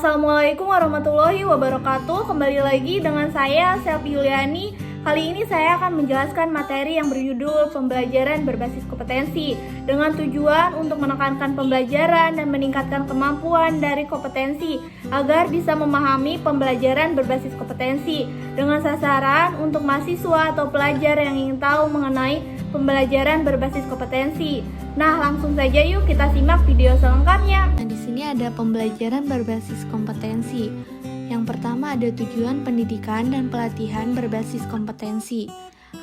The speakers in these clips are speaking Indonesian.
Assalamualaikum warahmatullahi wabarakatuh. Kembali lagi dengan saya, Selvi Yuliani. Kali ini saya akan menjelaskan materi yang berjudul pembelajaran berbasis kompetensi dengan tujuan untuk menekankan pembelajaran dan meningkatkan kemampuan dari kompetensi agar bisa memahami pembelajaran berbasis kompetensi dengan sasaran untuk mahasiswa atau pelajar yang ingin tahu mengenai pembelajaran berbasis kompetensi. Nah, langsung saja yuk kita simak video selengkapnya. Nah, di sini ada pembelajaran berbasis kompetensi. Yang pertama ada tujuan pendidikan dan pelatihan berbasis kompetensi.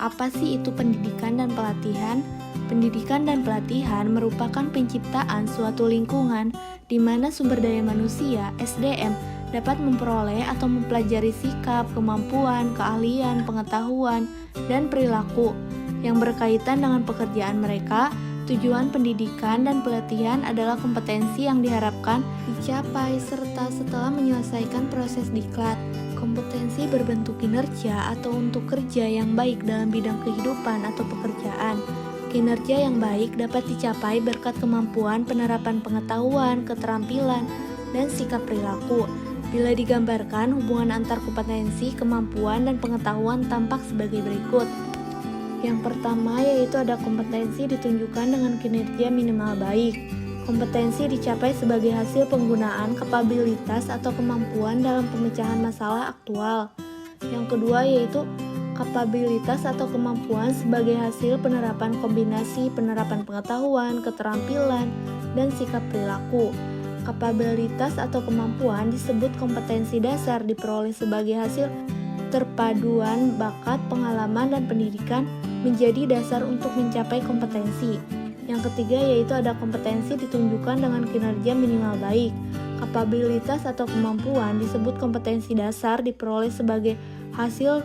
Apa sih itu pendidikan dan pelatihan? Pendidikan dan pelatihan merupakan penciptaan suatu lingkungan di mana sumber daya manusia (SDM) dapat memperoleh atau mempelajari sikap, kemampuan, keahlian, pengetahuan, dan perilaku yang berkaitan dengan pekerjaan mereka. Tujuan pendidikan dan pelatihan adalah kompetensi yang diharapkan dicapai serta setelah menyelesaikan proses diklat. Kompetensi berbentuk kinerja atau untuk kerja yang baik dalam bidang kehidupan atau pekerjaan. Kinerja yang baik dapat dicapai berkat kemampuan penerapan pengetahuan, keterampilan, dan sikap perilaku. Bila digambarkan, hubungan antar kompetensi, kemampuan, dan pengetahuan tampak sebagai berikut. Yang pertama yaitu ada kompetensi ditunjukkan dengan kinerja minimal baik. Kompetensi dicapai sebagai hasil penggunaan kapabilitas atau kemampuan dalam pemecahan masalah aktual. Yang kedua yaitu kapabilitas atau kemampuan sebagai hasil penerapan kombinasi penerapan pengetahuan, keterampilan, dan sikap perilaku. Kapabilitas atau kemampuan disebut kompetensi dasar diperoleh sebagai hasil terpaduan bakat, pengalaman, dan pendidikan menjadi dasar untuk mencapai kompetensi. Yang ketiga yaitu ada kompetensi ditunjukkan dengan kinerja minimal baik. Kapabilitas atau kemampuan disebut kompetensi dasar diperoleh sebagai hasil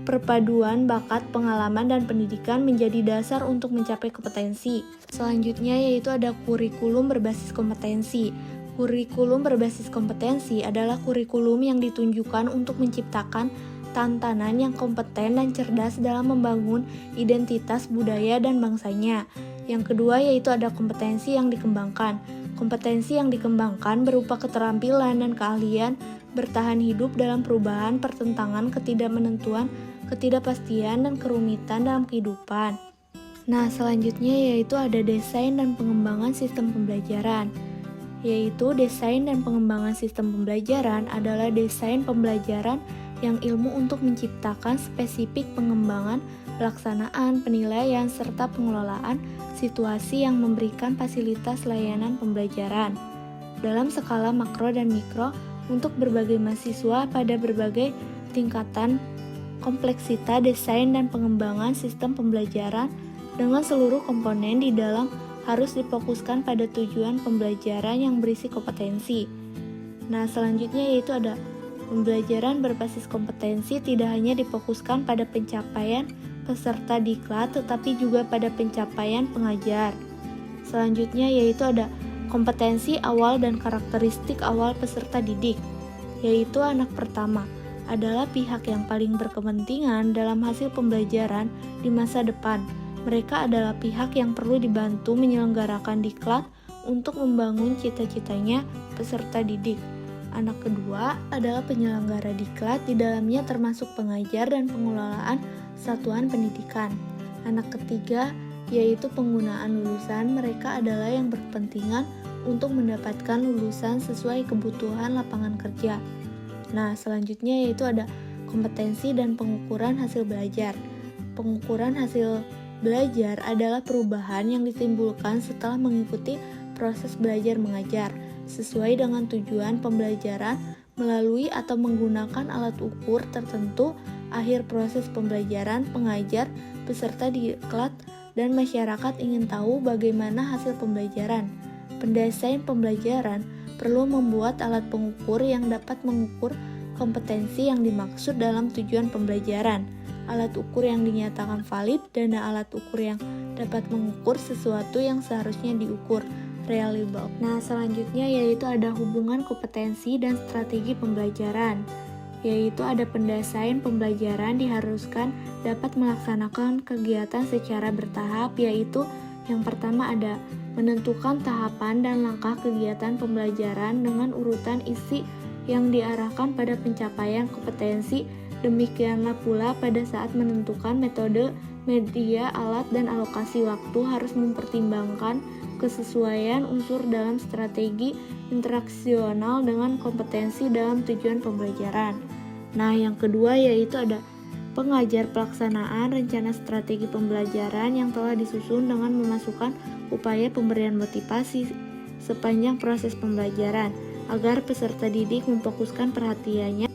perpaduan bakat, pengalaman, dan pendidikan menjadi dasar untuk mencapai kompetensi. Selanjutnya yaitu ada kurikulum berbasis kompetensi. Kurikulum berbasis kompetensi adalah kurikulum yang ditunjukkan untuk menciptakan tantangan yang kompeten dan cerdas dalam membangun identitas budaya dan bangsanya. Yang kedua yaitu ada kompetensi yang dikembangkan. Kompetensi yang dikembangkan berupa keterampilan dan keahlian bertahan hidup dalam perubahan, pertentangan, ketidakmenentuan, ketidakpastian, dan kerumitan dalam kehidupan. Nah, selanjutnya yaitu ada desain dan pengembangan sistem pembelajaran. Yaitu desain dan pengembangan sistem pembelajaran adalah desain pembelajaran yang ilmu untuk menciptakan spesifik pengembangan, pelaksanaan, penilaian, serta pengelolaan situasi yang memberikan fasilitas layanan pembelajaran dalam skala makro dan mikro untuk berbagai mahasiswa pada berbagai tingkatan kompleksitas. Desain dan pengembangan sistem pembelajaran dengan seluruh komponen di dalam harus difokuskan pada tujuan pembelajaran yang berisi kompetensi. Nah, selanjutnya yaitu ada pembelajaran berbasis kompetensi tidak hanya difokuskan pada pencapaian peserta diklat tetapi juga pada pencapaian pengajar. Selanjutnya yaitu ada kompetensi awal dan karakteristik awal peserta didik. Yaitu anak pertama adalah pihak yang paling berkepentingan dalam hasil pembelajaran di masa depan. Mereka adalah pihak yang perlu dibantu menyelenggarakan diklat untuk membangun cita-citanya peserta didik. Anak kedua adalah penyelenggara diklat, di dalamnya termasuk pengajar dan pengelolaan satuan pendidikan. Anak ketiga yaitu penggunaan lulusan. Mereka adalah yang berkepentingan untuk mendapatkan lulusan sesuai kebutuhan lapangan kerja. Nah, selanjutnya yaitu ada kompetensi dan pengukuran hasil belajar. Pengukuran hasil belajar adalah perubahan yang ditimbulkan setelah mengikuti proses belajar mengajar sesuai dengan tujuan pembelajaran melalui atau menggunakan alat ukur tertentu. Akhir proses pembelajaran, pengajar, peserta diklat, dan masyarakat ingin tahu bagaimana hasil pembelajaran. Pendesain pembelajaran perlu membuat alat pengukur yang dapat mengukur kompetensi yang dimaksud dalam tujuan pembelajaran. Alat ukur yang dinyatakan valid dan alat ukur yang dapat mengukur sesuatu yang seharusnya diukur. Reliable. Nah, selanjutnya yaitu ada hubungan kompetensi dan strategi pembelajaran. Yaitu ada pendesain pembelajaran diharuskan dapat melaksanakan kegiatan secara bertahap, yaitu yang pertama ada menentukan tahapan dan langkah kegiatan pembelajaran dengan urutan isi yang diarahkan pada pencapaian kompetensi. Demikianlah pula pada saat menentukan metode, media, alat, dan alokasi waktu harus mempertimbangkan kesesuaian unsur dalam strategi interaksional dengan kompetensi dalam tujuan pembelajaran. Nah, yang kedua yaitu ada pengajar pelaksanaan rencana strategi pembelajaran yang telah disusun dengan memasukkan upaya pemberian motivasi sepanjang proses pembelajaran agar peserta didik memfokuskan perhatiannya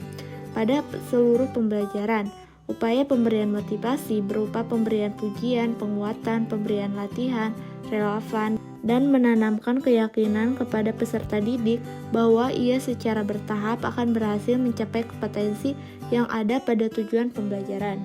pada seluruh pembelajaran. Upaya pemberian motivasi berupa pemberian pujian, penguatan, pemberian latihan, relevan, dan menanamkan keyakinan kepada peserta didik bahwa ia secara bertahap akan berhasil mencapai kompetensi yang ada pada tujuan pembelajaran.